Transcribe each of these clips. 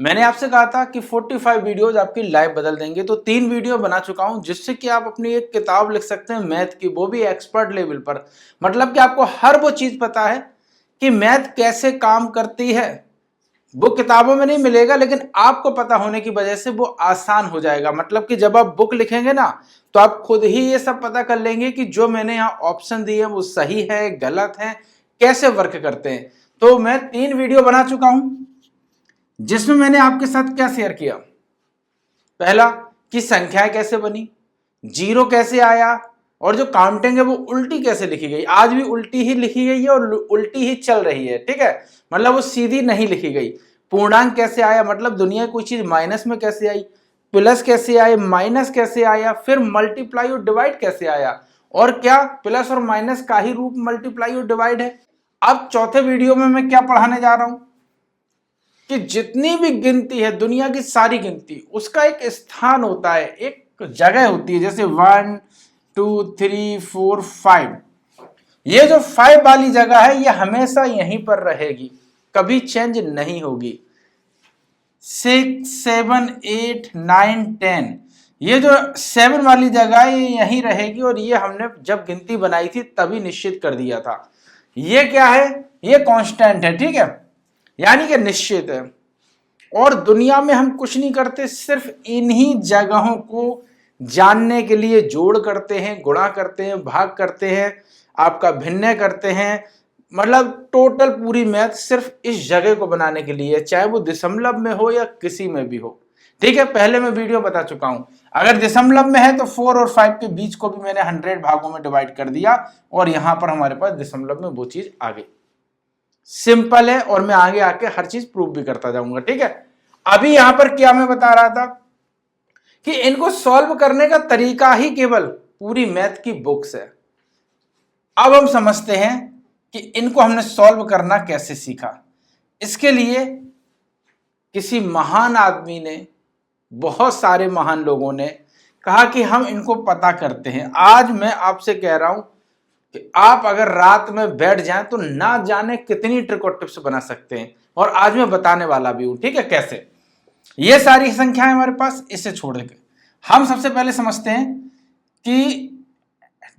मैंने आपसे कहा था कि 45 वीडियोज आपकी लाइफ बदल देंगे, तो 3 वीडियो बना चुका हूं जिससे कि आप अपनी एक किताब लिख सकते हैं मैथ की, वो भी एक्सपर्ट लेवल पर। मतलब कि आपको हर वो चीज पता है कि मैथ कैसे काम करती है। वो किताबों में नहीं मिलेगा, लेकिन आपको पता होने की वजह से वो आसान हो जाएगा। मतलब कि जब आप बुक लिखेंगे ना, तो आप खुद ही ये सब पता कर लेंगे कि जो मैंने यहाँ ऑप्शन दिए वो सही है, गलत है, कैसे वर्क करते हैं। तो मैं 3 वीडियो बना चुका हूं जिसमें मैंने आपके साथ क्या शेयर किया। पहला, कि संख्याएं कैसे बनी, जीरो कैसे आया, और जो काउंटिंग है वो उल्टी कैसे लिखी गई। आज भी उल्टी ही लिखी गई है और उल्टी ही चल रही है, ठीक है। मतलब वो सीधी नहीं लिखी गई। पूर्णांक कैसे आया, मतलब दुनिया कोई चीज माइनस में कैसे आई, प्लस कैसे आए, माइनस कैसे आया, फिर मल्टीप्लाई और डिवाइड कैसे आया, और क्या प्लस और माइनस का ही रूप मल्टीप्लाई और डिवाइड है। अब चौथे वीडियो में मैं क्या पढ़ाने जा रहा हूं कि जितनी भी गिनती है, दुनिया की सारी गिनती, उसका एक स्थान होता है, एक जगह होती है। जैसे 1 2 3 4 5, ये जो 5 वाली जगह है ये हमेशा यहीं पर रहेगी, कभी चेंज नहीं होगी। 6 7 8 9 10, ये जो 7 वाली जगह है ये यहीं रहेगी, और ये हमने जब गिनती बनाई थी तभी निश्चित कर दिया था। ये क्या है, ये कांस्टेंट है, ठीक है, यानी कि निश्चित है। और दुनिया में हम कुछ नहीं करते, सिर्फ इन्हीं जगहों को जानने के लिए जोड़ करते हैं, गुणा करते हैं, भाग करते हैं, आपका भिन्न करते हैं। मतलब टोटल पूरी मैथ सिर्फ इस जगह को बनाने के लिए, चाहे वो दशमलव में हो या किसी में भी हो, ठीक है। पहले मैं वीडियो बता चुका हूं, अगर दशमलव में है तो 4 और 5 के बीच को भी मैंने 100 भागों में डिवाइड कर दिया, और यहां पर हमारे पास दशमलव में वो चीज आ गई। सिंपल है, और मैं आगे आके हर चीज प्रूव भी करता जाऊंगा, ठीक है। अभी यहां पर क्या मैं बता रहा था कि इनको सॉल्व करने का तरीका ही केवल पूरी मैथ की बुक्स है। अब हम समझते हैं कि इनको हमने सॉल्व करना कैसे सीखा। इसके लिए किसी महान आदमी ने, बहुत सारे महान लोगों ने कहा कि हम इनको पता करते हैं। आज मैं आपसे कह रहा हूं कि आप अगर रात में बैठ जाएं तो ना जाने कितनी ट्रिक और टिप्स बना सकते हैं, और आज मैं बताने वाला भी हूं, ठीक है, कैसे। ये सारी संख्याएं हमारे पास, इसे छोड़ के हम सबसे पहले समझते हैं कि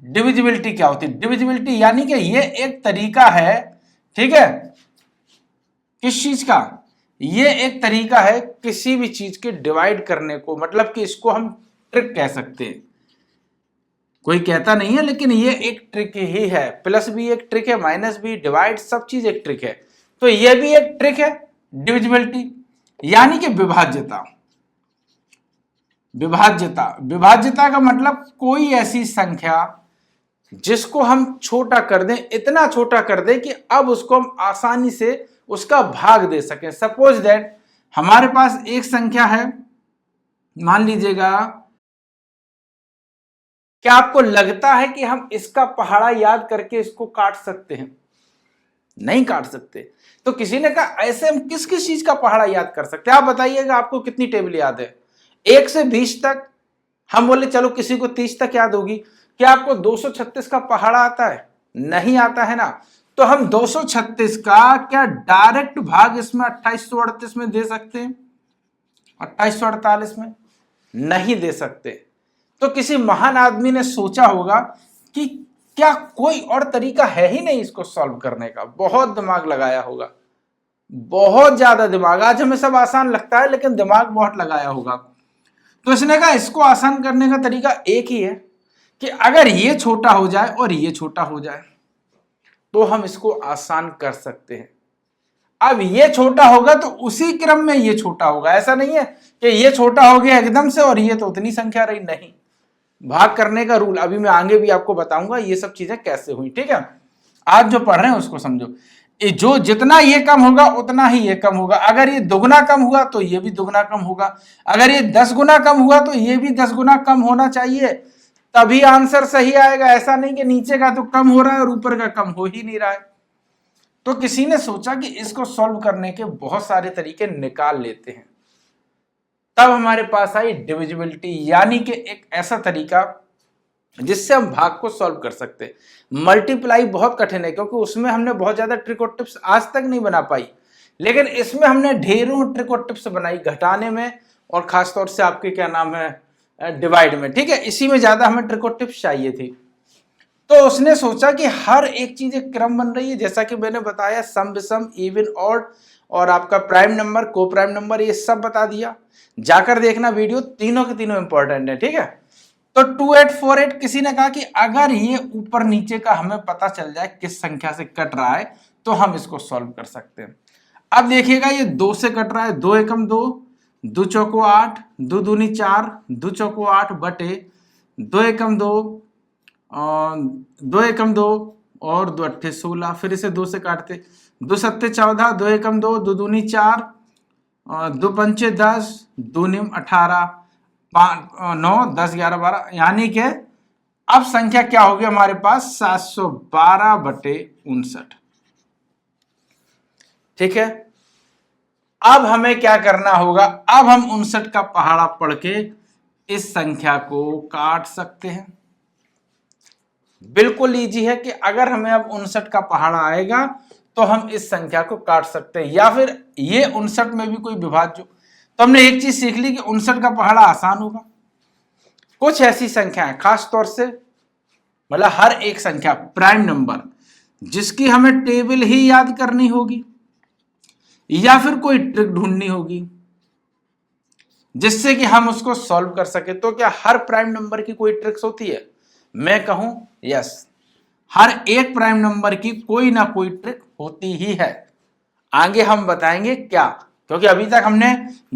डिविजिबिलिटी क्या होती है। डिविजिबिलिटी यानी कि ये एक तरीका है, ठीक है, किस चीज का, ये एक तरीका है किसी भी चीज के डिवाइड करने को। मतलब कि इसको हम ट्रिक कह सकते हैं, कोई कहता नहीं है, लेकिन ये एक ट्रिक ही है। प्लस भी एक ट्रिक है, माइनस भी, डिवाइड, सब चीज एक ट्रिक है। तो ये भी एक ट्रिक है डिविजिबिलिटी, यानी कि विभाज्यता। विभाज्यता, विभाज्यता का मतलब कोई ऐसी संख्या जिसको हम छोटा कर दें, इतना छोटा कर दें कि अब उसको हम आसानी से उसका भाग दे सकें। सपोज दैट हमारे पास एक संख्या है, मान लीजिएगा, क्या आपको लगता है कि हम इसका पहाड़ा याद करके इसको काट सकते हैं? नहीं काट सकते। तो किसी ने कहा ऐसे हम किस किस चीज का पहाड़ा याद कर सकते हैं? आप बताइएगा, आपको कितनी टेबल याद है 1 से 20 तक? हम बोले चलो किसी को 30 तक याद होगी। क्या आपको 236 का पहाड़ा आता है? नहीं आता है ना। तो हम 236 का क्या डायरेक्ट भाग इसमें 2838 में दे सकते हैं? 2848 में नहीं दे सकते। तो किसी महान आदमी ने सोचा होगा कि क्या कोई और तरीका है ही नहीं इसको सॉल्व करने का। बहुत दिमाग लगाया होगा, बहुत ज्यादा दिमाग। आज हमें सब आसान लगता है, लेकिन दिमाग बहुत लगाया होगा। तो इसने कहा इसको आसान करने का तरीका एक ही है कि अगर ये छोटा हो जाए और ये छोटा हो जाए तो हम इसको आसान कर सकते हैं। अब ये छोटा होगा तो उसी क्रम में ये छोटा होगा। ऐसा नहीं है कि ये छोटा हो गया एकदम से और ये तो उतनी संख्या रही, नहीं। भाग करने का रूल अभी मैं आगे भी आपको बताऊंगा ये सब चीजें कैसे हुई, ठीक है। आज जो पढ़ रहे हैं उसको समझो। जो जितना ये कम होगा उतना ही ये कम होगा। अगर ये दुगना कम हुआ तो ये भी दुगना कम होगा। अगर ये 10 गुना कम हुआ तो ये भी 10 गुना कम होना चाहिए, तभी आंसर सही आएगा। ऐसा नहीं कि नीचे का तो कम हो रहा है और ऊपर का कम हो ही नहीं रहा है। तो किसी ने सोचा कि इसको सॉल्व करने के बहुत सारे तरीके निकाल लेते हैं। तब हमारे पास आई डिविजिबिलिटी, यानी कि एक ऐसा तरीका जिससे हम भाग को सॉल्व कर सकते हैं। मल्टीप्लाई बहुत कठिन है, क्योंकि उसमें हमने बहुत ज्यादा ट्रिक और टिप्स आज तक नहीं बना पाई लेकिन इसमें हमने ढेरों ट्रिक और टिप्स बनाई घटाने में और खासतौर से आपके क्या नाम है डिवाइड में, ठीक है। इसी में ज्यादा हमें ट्रिक और टिप्स चाहिए थी। तो उसने सोचा कि हर एक चीज एक क्रम बन रही है, जैसा कि मैंने बताया सम विषम इवन ऑड और आपका प्राइम नंबर को प्राइम नंबर ये सब बता दिया। जाकर देखना वीडियो, तीनों के तीनों इंपॉर्टेंट है, ठीक है। तो 2848 किसी ने कहा कि अगर ये ऊपर नीचे का हमें पता चल जाए किस संख्या से कट रहा है तो हम इसको सॉल्व कर सकते हैं। अब देखिएगा ये 2 से कट रहा है, 2 एकम 2, 2 चौको 8, 2 दूनी 4, 2 चौको 8 बटे 2 एकम 2, 2 एकम 2 और 2 अट्ठे 16। फिर इसे 2 से काटते, 2 सत्ते 14, 2 एकम 2, 2 दूनी 4, 2 पंचे 10, 2 निम 18, 9 10 11 12, यानी कि अब संख्या क्या होगी हमारे पास 712 बटे 59, ठीक है। अब हमें क्या करना होगा, अब हम 59 का पहाड़ा पढ़ के इस संख्या को काट सकते हैं। बिल्कुल इजी है कि अगर हमें अब 59 का पहाड़ा आएगा तो हम इस संख्या को काट सकते हैं, या फिर ये 59 में भी कोई विभाज्य। तो हमने एक चीज सीख ली कि 59 का पहाड़ा आसान होगा। कुछ ऐसी संख्या है खास तौर से, मतलब हर एक संख्या प्राइम नंबर जिसकी हमें टेबल ही याद करनी होगी या फिर कोई ट्रिक ढूंढनी होगी जिससे कि हम उसको सॉल्व कर सके। तो क्या हर प्राइम नंबर की कोई ट्रिक्स होती है? मैं कहूं यस, हर एक प्राइम नंबर की कोई ना कोई ट्रिक होती ही है। आगे हम बताएंगे क्या, क्योंकि अभी तक हमने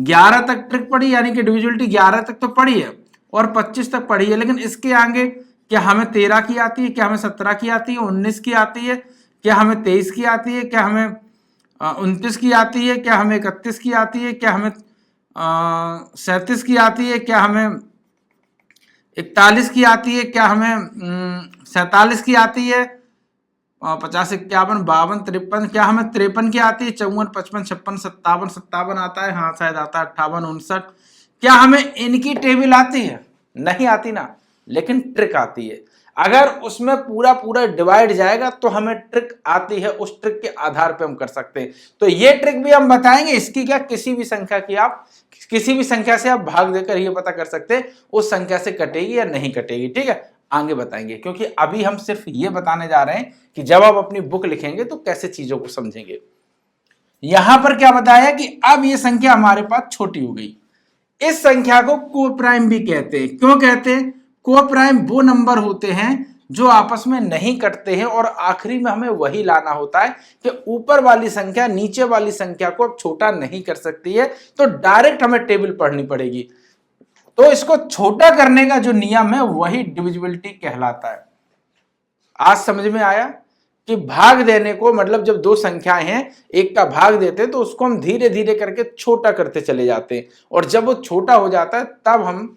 11 तक ट्रिक पढ़ी, यानी कि डिविजिबिलिटी 11 तक तो पढ़ी है और 25 तक पढ़ी है, लेकिन इसके आगे क्या हमें 13 की आती है, क्या हमें 17 की आती है, 19 की आती है, क्या हमें 23 की आती है, क्या हमें 29 की आती है, क्या हमें 31 की आती है, क्या हमें 37 की आती है, क्या हमें 41 की आती है, क्या हमें 47 की आती है, 50 51 52 53, क्या हमें 53 की आती है, 54 55 56 57 आता है, हाँ शायद आता है 58 59। क्या हमें इनकी टेबल आती है? नहीं आती ना, लेकिन ट्रिक आती है। अगर उसमें पूरा पूरा डिवाइड जाएगा तो हमें ट्रिक आती है, उस ट्रिक के आधार पे हम कर सकते हैं। तो ये ट्रिक भी हम बताएंगे। इसकी क्या, किसी भी संख्या की आप किसी भी संख्या से आप भाग देकर ये पता कर सकते हैं उस संख्या से कटेगी या नहीं कटेगी, ठीक है। आगे बताएंगे, क्योंकि अभी हम सिर्फ ये बताने जा रहे हैं कि जब आप अपनी बुक लिखेंगे तो कैसे चीजों को समझेंगे। यहां पर क्या बताया कि अब ये संख्या हमारे पास छोटी हो गई। इस संख्या को कोप्राइम भी कहते हैं। क्यों कहते हैं? कोप्राइम वो नंबर होते हैं जो आपस में नहीं कटते हैं और आखिरी में हमें वही लाना होता है कि ऊपर वाली संख्या नीचे वाली संख्या को अब छोटा नहीं कर सकती है, तो डायरेक्ट हमें टेबल पढ़नी पड़ेगी। तो इसको छोटा करने का जो नियम है वही डिविजिबिलिटी कहलाता है। आज समझ में आया कि भाग देने को मतलब जब दो संख्याएं हैं, एक का भाग देते हैं तो उसको हम धीरे धीरे करके छोटा करते चले जाते हैं, और जब वो छोटा हो जाता है तब हम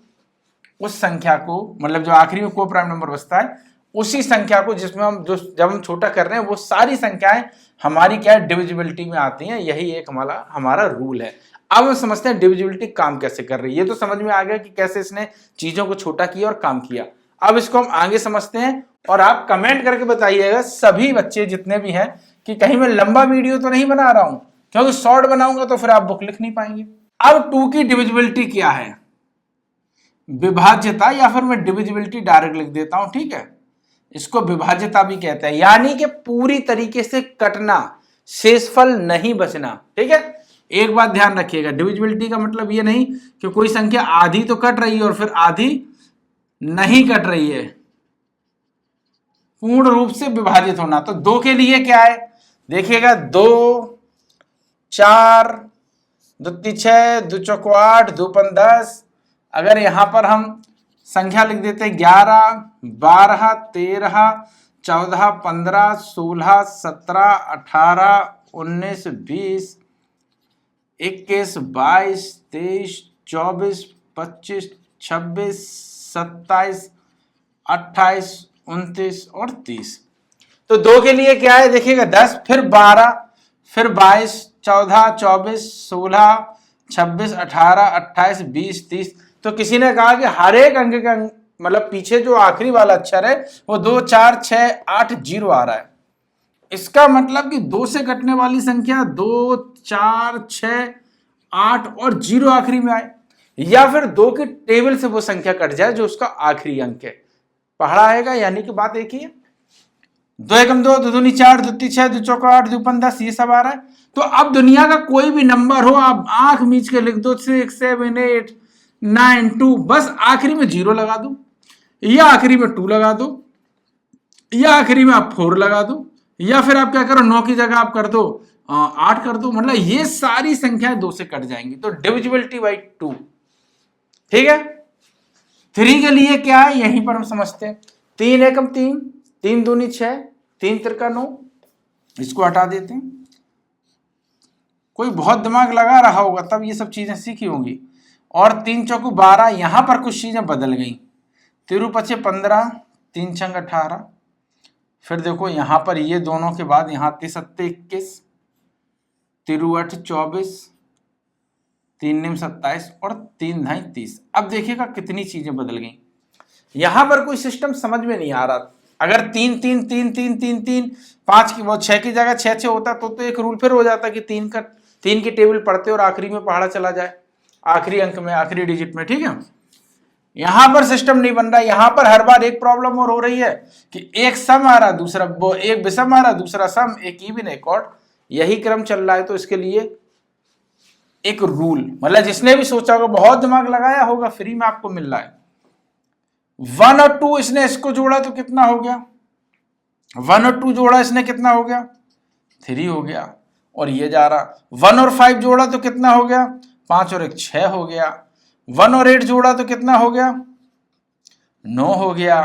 उस संख्या को, मतलब जो आखिरी में को प्राइम नंबर बचता है, उसी संख्या को जिसमें हम जब हम छोटा कर रहे हैं वो सारी संख्याएं हमारी क्या है, डिविजिबिलिटी में आती हैं। यही एक हमारा रूल है। अब हम समझते हैं डिविजिबिलिटी काम कैसे कर रही है। ये तो समझ में आ गया कि कैसे इसने चीजों को छोटा किया और काम किया। अब इसको हम आगे समझते हैं, और आप कमेंट करके बताइएगा सभी बच्चे जितने भी हैं कि कहीं मैं लंबा वीडियो तो नहीं बना रहा हूं, क्योंकि शॉर्ट बनाऊंगा तो फिर आप बुक लिख नहीं पाएंगे। अब 2 की डिविजिबिलिटी क्या है? विभाज्यता, या फिर मैं डिविजिबिलिटी डायरेक्ट लिख देता हूं, ठीक है। इसको विभाज्यता भी कहते हैं, यानी कि पूरी तरीके से कटना, शेषफल नहीं बचना, ठीक है। एक बात ध्यान रखिएगा, डिविजिबिलिटी का मतलब ये नहीं कि कोई संख्या आधी तो कट रही है और फिर आधी नहीं कट रही है। पूर्ण रूप से विभाजित होना। तो 2 के लिए क्या है देखिएगा, 2 4 2 3 6 2 चौको 8 2 5 10। अगर यहां पर हम संख्या लिख देते 11 12 13 14 15 16 17 18 19 20 21 22 23 24 25 26 27 28 29 और 30। तो 2 के लिए क्या है देखिएगा, 10 फिर 12 फिर 22 14 24 16 26 18 28 20 30। तो किसी ने कहा कि हर एक अंक का मतलब पीछे जो आखिरी वाला अक्षर है वो 2 4 6 8 0 आ रहा है। इसका मतलब कि 2 से कटने वाली संख्या 2, 4, 6, 8 और 0 आखिरी में आए, या फिर 2 के टेबल से वो संख्या कट जाए जो उसका आखिरी अंक है, पहाड़ा आएगा। यानी कि बात एक ही है, 2 एकम 2, 2 दूनी 4, 2 तीन 6, 2 चौका 8, 2 पंद्रह 10, ये सब आ रहा है। तो अब दुनिया का कोई भी नंबर हो, आप आंख मीच के लिख दो 6, 7, 8, 9, 2, बस आखिरी में 0 लगा दो, या आखिरी में 2 लगा दो, या आखिरी में आप 4 लगा दो, या फिर आप क्या करो 9 की जगह आप कर दो 8 कर दो, मतलब ये सारी संख्याएं 2 से कट जाएंगी। तो डिविजिबिलिटी बाई 2, ठीक है। 3 के लिए क्या है यहीं पर हम समझते हैं, 3 एकम 3, 3 दूनी 6, 3 तिरका 9, इसको हटा देते हैं। कोई बहुत दिमाग लगा रहा होगा तब ये सब चीजें सीखी होंगी। और 3 चौकू 12, यहां पर कुछ चीजें बदल गई, 3 पचे 15, 3 छंग 18, फिर देखो यहां पर ये दोनों के बाद यहां 3 सत्ते 21, 3 8 24, 3 निम 27 और 3 ढाई 30। अब देखिएगा कितनी चीजें बदल गई, यहां पर कोई सिस्टम समझ में नहीं आ रहा। अगर 3 3 3 3 3 3 5 की वो 6 की जगह 6 6 होता तो एक रूल फिर हो जाता कि 3 की टेबल पढ़ते और आखिरी में पहाड़ा चला जाए, आखिरी अंक में, आखिरी डिजिट में, ठीक है। यहां पर सिस्टम नहीं बन रहा, यहां पर हर बार एक प्रॉब्लम और हो रही है कि एक सम आ रहा, दूसरा एक विषम आ रहा, दूसरा सम, एक इवन, एक ऑड, यही क्रम चल रहा है। तो इसके लिए एक रूल, मतलब जिसने भी सोचा होगा, बहुत दिमाग लगाया होगा, फ्री में आपको मिल रहा है। 1 और 2 इसने इसको जोड़ा तो कितना हो गया, 1 और 2 जोड़ा इसने कितना हो गया, 3 हो गया। और ये जा रहा 1 और 5 जोड़ा तो कितना हो गया, 5 और 1 6 हो गया। 1 और 8 जोड़ा तो कितना हो गया, 9 हो गया।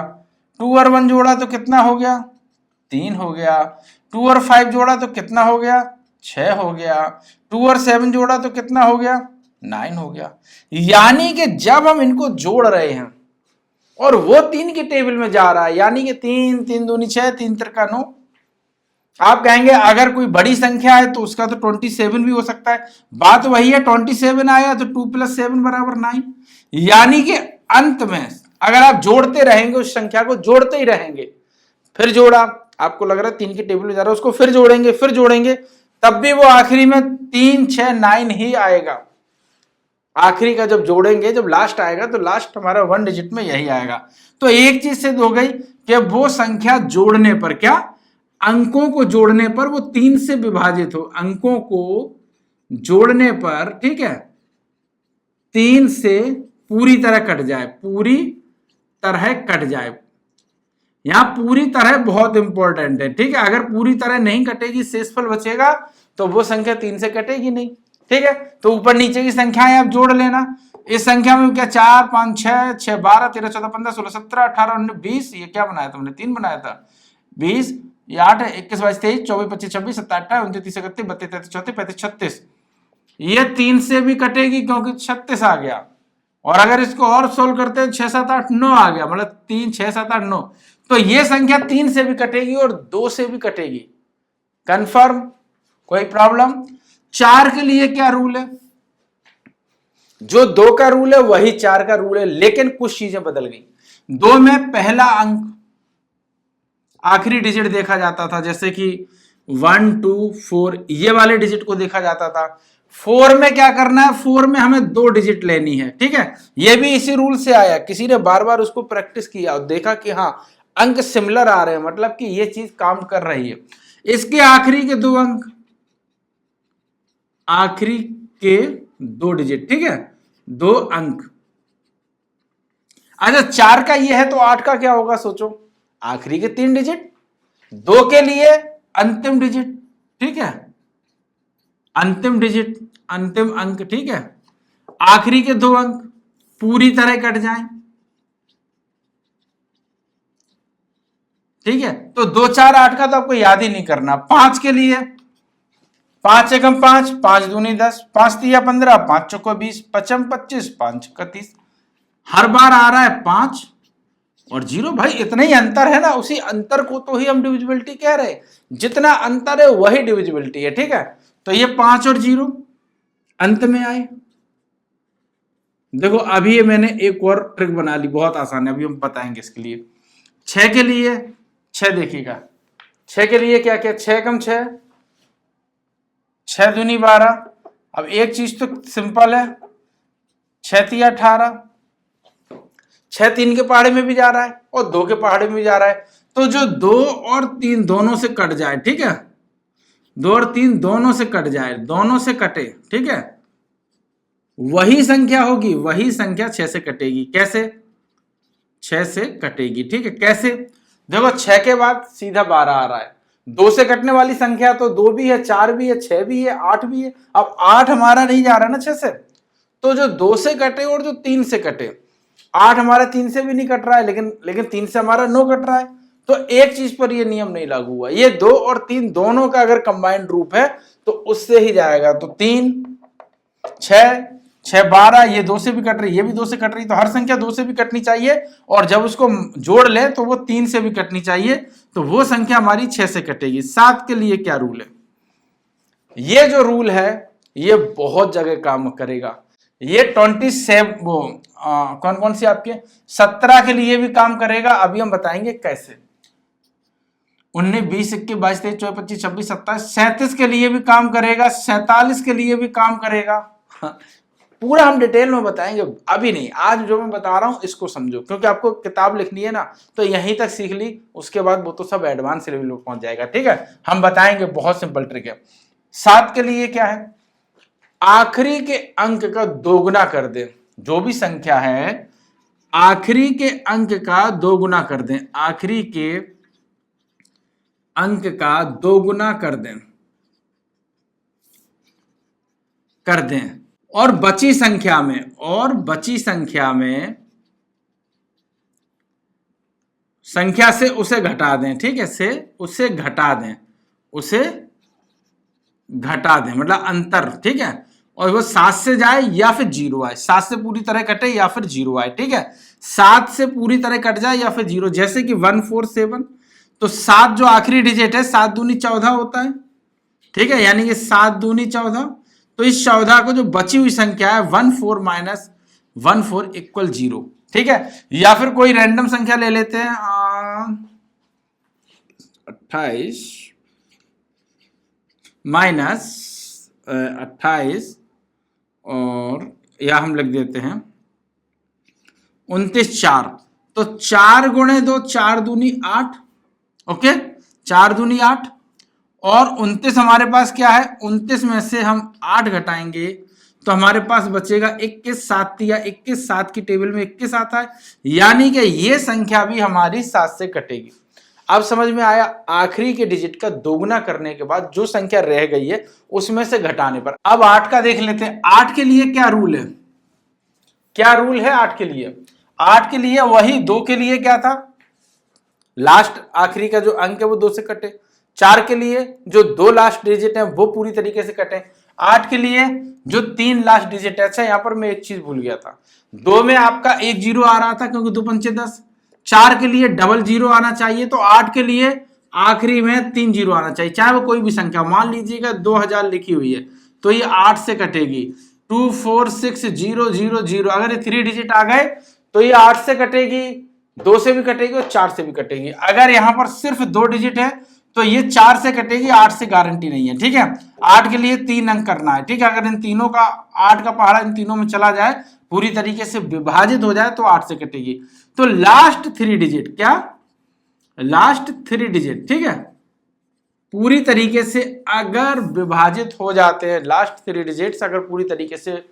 2 और 1 जोड़ा तो कितना हो गया, 3 हो गया। 2 और 5 जोड़ा तो कितना हो गया, 6 हो गया। 2 और 7 जोड़ा तो कितना हो गया, 9 हो गया। यानी कि जब हम इनको जोड़ रहे हैं और वो 3 की टेबल में जा रहा है, यानी कि 3 3 दूनी 6, 3 तिरका 9। आप कहेंगे अगर कोई बड़ी संख्या है तो उसका तो 27 भी हो सकता है, बात वही है, 27 आया तो 2 + 7 = 9। यानी कि अंत में अगर आप जोड़ते रहेंगे, उस संख्या को जोड़ते ही रहेंगे, फिर जोड़ा, आपको लग रहा है 3 की टेबल में जा रहा है, उसको फिर जोड़ेंगे, तब भी वो आखिरी में 3 6 9 ही आएगा। आखिरी का जब जोड़ेंगे, जब लास्ट आएगा तो लास्ट हमारा 1 डिजिट में यही आएगा। तो एक चीज सिद्ध हो गई कि वो संख्या जोड़ने पर, क्या अंकों को जोड़ने पर वो 3 से विभाजित हो, अंकों को जोड़ने पर, ठीक है, 3 से पूरी तरह कट जाए, पूरी तरह कट जाए। यहां पूरी तरह बहुत इंपॉर्टेंट है, ठीक है। अगर पूरी तरह नहीं कटेगी, शेषफल बचेगा, तो वो संख्या 3 से कटेगी नहीं, ठीक है। तो ऊपर नीचे की संख्याएं आप जोड़ लेना। इस संख्या में क्या 4 5 6 6 12 13 14 15 16 17 18 19 20, ये क्या बनाया तुमने, 3 बनाया था, 20, ये 8 21 22 23 24 25 26 27 28 29 30 31 32 33 34 35 36, ये 3 से भी कटेगी क्योंकि 36 आ गया। और अगर इसको और सोल्व करते हैं 6 7 8 9 आ गया, मतलब 3 6 7 8 9, तो ये संख्या 3 से भी कटेगी और 2 से भी कटेगी, कंफर्म, कोई प्रॉब्लम। 4 के लिए क्या रूल है, जो 2 का रूल है वही 4 का रूल है, लेकिन कुछ चीजें बदल गई। 2 में पहला अंक आखिरी डिजिट देखा जाता था, जैसे कि 1 2 4 ये वाले डिजिट को देखा जाता था। 4 में क्या करना है, 4 में हमें 2 डिजिट लेनी है, ठीक है। ये भी इसी रूल से आया, किसी ने बार बार उसको प्रैक्टिस किया और देखा कि हाँ अंक सिमिलर आ रहे हैं, मतलब कि ये चीज काम कर रही है। इसके आखिरी के 2 अंक, आखिरी के 2 डिजिट, ठीक है, 2 अंक। अच्छा 4 का ये है तो 8 का क्या होगा, सोचो, आखिरी के 3 डिजिट, 2 के लिए अंतिम डिजिट, ठीक है, अंतिम डिजिट, अंतिम अंक, ठीक है। आखिरी के 2 अंक पूरी तरह कट जाएं, ठीक है। तो 2 4 8 का तो आपको याद ही नहीं करना। 5 के लिए 5 एकम 5, 5 दूनी 10, 5 तिया 15, 5 चौको 20, 5 25, 5 छक्का 30। हर बार आ रहा है 5 और 0, भाई इतना ही अंतर है ना, उसी अंतर को तो ही हम डिविजिबिलिटी कह रहे हैं, जितना अंतर है वही डिविजिबिलिटी है, ठीक है। तो ये 5 और 0 अंत में आए। देखो अभी ये मैंने एक और ट्रिक बना ली, बहुत आसान है, अभी हम बताएंगे इसके लिए। 6 के लिए 6 देखिएगा, 6 के लिए क्या क्या, 6 कम 6, 6 दूनी 12। अब एक चीज तो सिंपल है, 6 तिया 18, 6 3 के पहाड़े में भी जा रहा है और 2 के पहाड़े में भी जा रहा है, तो जो 2 और 3 दोनों से कट जाए, ठीक है, 2 और 3 दोनों से कट जाए, दोनों से कटे, ठीक है, वही संख्या होगी, वही संख्या 6 से कटेगी। कैसे? 6 से कटेगी, ठीक है। कैसे? देखो 6 के बाद सीधा 12 आ रहा है, 2 से कटने वाली संख्या तो 2 भी है, 4 भी है, 6 भी है, 8 भी है। अब 8 हमारा नहीं जा रहा ना 6 से, तो जो 2 से कटे और जो 3 से कटे, 8 हमारा 3 से भी नहीं कट रहा है, लेकिन 3 से हमारा 9 कट रहा है, तो एक चीज पर ये नियम नहीं लागू हुआ, ये 2 और 3 दोनों का अगर कंबाइंड रूप है तो उससे ही जाएगा। तो 3 6 6 12, ये 2 से भी कट रही, ये भी 2 से कट रही, तो हर संख्या 2 से भी कटनी चाहिए, और जब उसको जोड़ ले तो वो 3 से भी कटनी चाहिए, तो वो संख्या हमारी 6 से कटेगी। 7 के लिए क्या रूल है? ये जो रूल है ये बहुत जगह काम करेगा। ये 27 वो कौन कौन सी आपके 17 के लिए भी काम करेगा, अभी हम बताएंगे कैसे। 19 20 21 22 23 24 25 26 27 37 के लिए भी काम करेगा, 47 के लिए भी काम करेगा। पूरा हम डिटेल में बताएंगे, अभी नहीं, आज जो मैं बता रहा हूं इसको समझो, क्योंकि आपको किताब लिखनी है ना, तो यहीं तक सीख ली, उसके बाद वो तो सब एडवांस लेवल पे पहुंच जाएगा, ठीक है। हम बताएंगे, बहुत सिंपल ट्रिक है। 7 के लिए क्या है? आखिरी के अंक का दोगुना कर दे, जो भी संख्या है आखिरी के अंक का दोगुना कर दें, आखिरी के अंक का दोगुना कर दें और बची संख्या में संख्या से उसे घटा दें, ठीक है, से उसे घटा दें, मतलब अंतर, ठीक है, और वो 7 से जाए या फिर 0 आए, 7 से पूरी तरह कटे या फिर 0 आए, ठीक है, 7 से पूरी तरह कट जाए या फिर 0, जैसे कि 147, तो 7 जो आखिरी डिजिट है 7 दूनी 14 होता है, ठीक है, यानी कि 7 दूनी 14, तो इस 14 को जो बची हुई संख्या है 14 माइनस 14 इक्वल 0, ठीक है। या फिर कोई रैंडम संख्या ले लेते हैं, 28 माइनस 28 और या हम लिख देते हैं 29 4, तो 4 गुणे 2 4 दूनी 8, ओके, 4 दूनी 8, और 29 हमारे पास क्या है, 29 में से हम 8 घटाएंगे तो हमारे पास बचेगा 21, 7 या 21, 7 की टेबल में 21 आता है, यानी कि ये संख्या भी हमारी 7 से कटेगी। अब समझ में आया? आखिरी के डिजिट का दोगुना करने के बाद जो संख्या रह गई है उसमें से घटाने पर। अब 8 का देख लेते हैं, 8 के लिए क्या रूल है? 8 के लिए? 8 के लिए वही 2 के लिए क्या था, लास्ट आखिरी का जो अंक है वो 2 से कटे। 4 के लिए जो 2 लास्ट डिजिट है वो पूरी तरीके से कटे। 8 के लिए जो 3 लास्ट डिजिट है, अच्छा यहां पर मैं एक चीज भूल गया था, 2 में आपका 1 0 आ रहा था क्योंकि 2 पंचे 10, 4 के लिए डबल 0 आना चाहिए, तो 8 के लिए आखिरी में 3 0 आना चाहिए, चाहे वो कोई भी संख्या, मान लीजिएगा 2000 लिखी हुई है तो ये 8 से कटेगी, 2 4 6 0 0 0, अगर ये 3 डिजिट आ गए तो ये 8 से कटेगी, 2 से भी कटेगी और 4 से भी कटेगी। अगर यहां पर सिर्फ 2 डिजिट है तो ये 4 से कटेगी, 8 से गारंटी नहीं है, ठीक है। 8 के लिए 3 अंक करना है, ठीक है, अगर इन तीनों का 8 का पहाड़ा इन तीनों में चला जाए, पूरी तरीके से विभाजित हो जाए तो 8 से कटेगी। तो लास्ट 3 डिजिट, क्या लास्ट 3 डिजिट, ठीक है, पूरी तरीके से अगर विभाजित हो जाते हैं, लास्ट 3 डिजिट्स अगर पूरी तरीके से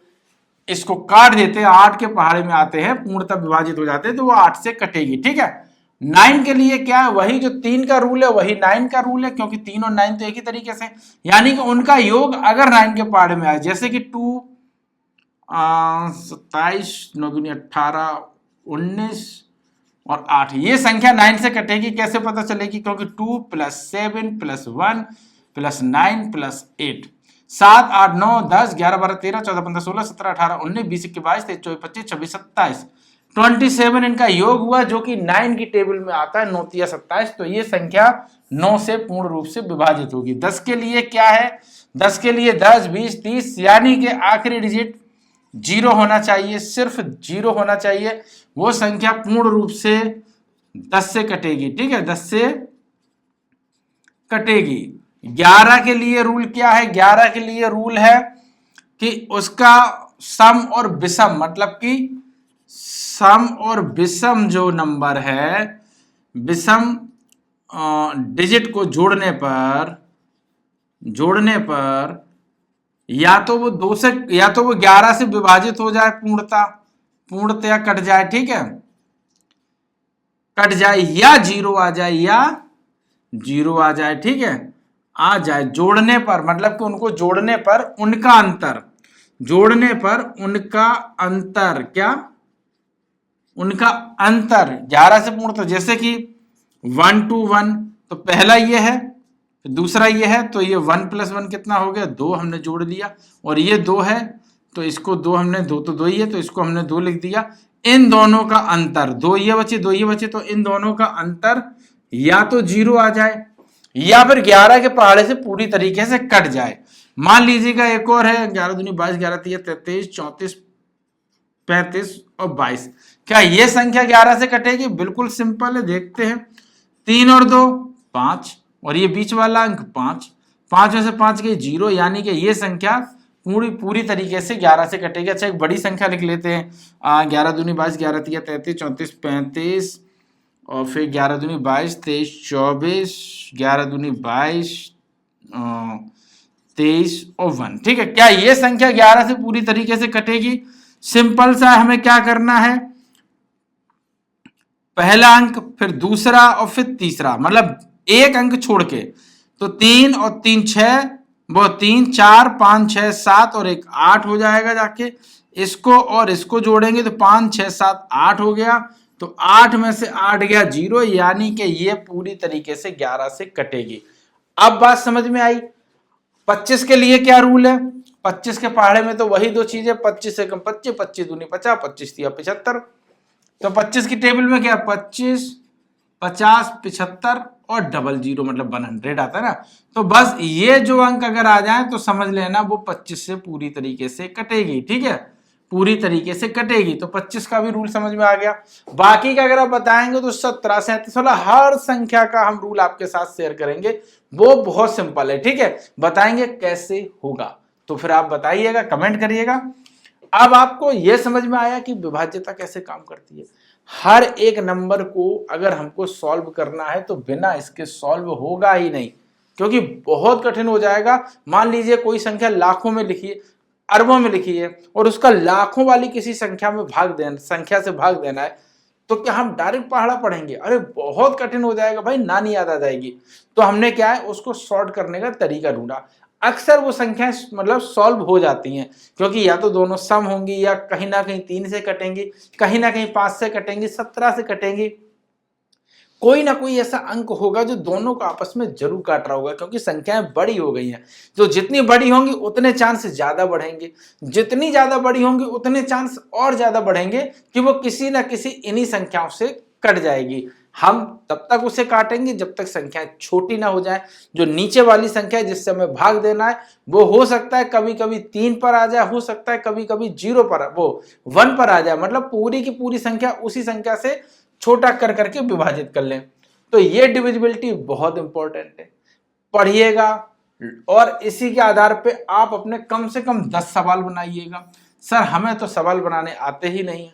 इसको काट देते हैं, 8 के पहाड़े में आते हैं, पूर्णतः विभाजित हो जाते हैं, तो वो 8 से कटेगी, ठीक है। 9 के लिए क्या है, वही जो 3 का रूल है वही 9 का रूल है, क्योंकि 3 और 9 तो एक ही तरीके से, यानी कि उनका योग अगर 9 के पहाड़े में आए, जैसे कि 2 27 9 दूनी 18 19 और 8, ये संख्या 9 से कटेगी। कैसे पता चलेगी? क्योंकि 2 + 7 + 1 + 9 + 8, 7 8 9 10 11 12 13 14 15 16 17 18 19 20 21 22 23 24 25 26 27, 27 इनका योग हुआ, जो कि 9 की टेबल में आता है, 9 तिया 27, तो ये संख्या 9 से पूर्ण रूप से विभाजित होगी। 10 के लिए क्या है? 10 के लिए 10 20 30, यानी कि आखिरी डिजिट 0 होना चाहिए, सिर्फ 0 होना चाहिए, वो संख्या पूर्ण रूप से 10 से कटेगी, ठीक है, 10 से कटेगी। 11 के लिए रूल क्या है? 11 के लिए रूल है कि उसका सम और विषम, मतलब कि सम और विषम जो नंबर है, विषम डिजिट को जोड़ने पर या तो वो 2 से, या तो वो 11 से विभाजित हो जाए पूर्णतया कट जाए, ठीक है, कट जाए, या जीरो आ जाए, ठीक है, आ जाए जोड़ने पर, मतलब कि उनको जोड़ने पर उनका अंतर, क्या, उनका अंतर 11 से पूर्णतः, जैसे कि 1 to 1, तो पहला ये है, दूसरा ये है, तो ये 1 + 1 कितना हो गया? 2 हमने जोड़ दिया, और ये 2 है तो इसको 2 हमने, 2 तो 2 ही है तो इसको हमने 2 लिख दिया। इन दोनों का अंतर, 2 ये बचे, तो इन दोनों का अंतर या तो 0 आ जाए या फिर 11 के पहाड़े से पूरी तरीके से कट जाए। मान लीजिएगा एक और है, 11 दूनी 22, 11 तिया 33, 34, 35 और 22। क्या ये संख्या 11 से कटेगी? बिल्कुल सिंपल है, देखते हैं। 3 और 2 5, और ये बीच वाला अंक 5, 5 में से 5 गए 0, यानी कि ये संख्या पूरी तरीके से 11 से कटेगी। अच्छा, एक बड़ी संख्या लिख लेते हैं, 11 दूनी 22, 11 तिया 33, 34, 35, और फिर 11 दूनी 22, 23, 24, 11 दूनी 22, 23 और 1, ठीक है। क्या ये संख्या 11 से पूरी तरीके से कटेगी? सिंपल सा, हमें क्या करना है, पहला अंक, फिर दूसरा और फिर तीसरा, मतलब एक अंक छोड़ के, तो 3 और 3 6, वो 3 4 5 6 7 और 1 8 हो जाएगा। जाके इसको और इसको जोड़ेंगे तो 5 6 7 8 हो गया, तो 8 में से 8 गया 0, यानी कि ये पूरी तरीके से 11 से कटेगी। अब बात समझ में आई। 25 के लिए क्या रूल है? 25 के पहाड़े में तो वही दो चीजें, 25 से कम 25, 25 दूनी 50, 25 तिया 75। तो 25 की टेबल में क्या, 25, 50, 75 और 00, मतलब 100 आता है ना। तो बस ये जो अंक अगर आ जाए तो समझ लेना वो 25 से पूरी तरीके से कटेगी, ठीक है, पूरी तरीके से कटेगी। तो 25 का भी रूल समझ में आ गया। बाकी का अगर आप बताएंगे तो 17, 37 वाला हर संख्या का हम रूल आपके साथ शेयर करेंगे, वो बहुत सिंपल है, ठीक है, बताएंगे कैसे होगा। तो फिर आप बताइएगा, कमेंट करिएगा। अब आपको यह समझ में आया कि विभाज्यता कैसे काम करती है। हर एक नंबर को अगर हमको सॉल्व करना है तो बिना इसके सॉल्व होगा ही नहीं, क्योंकि बहुत कठिन हो जाएगा। मान लीजिए कोई संख्या लाखों में लिखी है, अरबों में लिखी है, और उसका लाखों वाली किसी संख्या से भाग देना है, तो क्या हम डायरेक्ट पहाड़ा पढ़ेंगे? अरे बहुत कठिन हो जाएगा भाई, नानी याद आ जाएगी। तो हमने क्या है, उसको सॉर्ट करने का तरीका ढूंढा। अक्सर वो संख्याएं मतलब सॉल्व हो जाती हैं, क्योंकि या तो दोनों सम होंगी, या कहीं ना कहीं 3 से कटेंगी, कहीं ना कहीं 5 से कटेंगी, 17 से कटेंगी। कोई ना कोई ऐसा अंक होगा जो दोनों को आपस में जरूर काट रहा होगा, क्योंकि संख्याएं बड़ी हो गई हैं। तो जितनी बड़ी होंगी उतने चांस ज्यादा बढ़ेंगे, जितनी ज्यादा बड़ी होंगी उतने चांस और ज्यादा बढ़ेंगे कि वो किसी ना किसी इन्हीं संख्याओं से कट जाएगी। हम तब तक उसे काटेंगे जब तक संख्याएं छोटी ना हो जाए। जो नीचे वाली संख्या है जिससे हमें भाग देना है, वो हो सकता है कभी कभी 3 पर आ जाए, हो सकता है कभी कभी 0 पर, वो 1 पर आ जाए, मतलब पूरी की पूरी संख्या उसी संख्या से छोटा कर करके विभाजित कर लें। तो ये डिविजिबिलिटी बहुत इंपॉर्टेंट है, पढ़िएगा, और इसी के आधार पे आप अपने कम से कम 10 सवाल बनाइएगा। सर हमें तो सवाल बनाने आते ही नहीं है।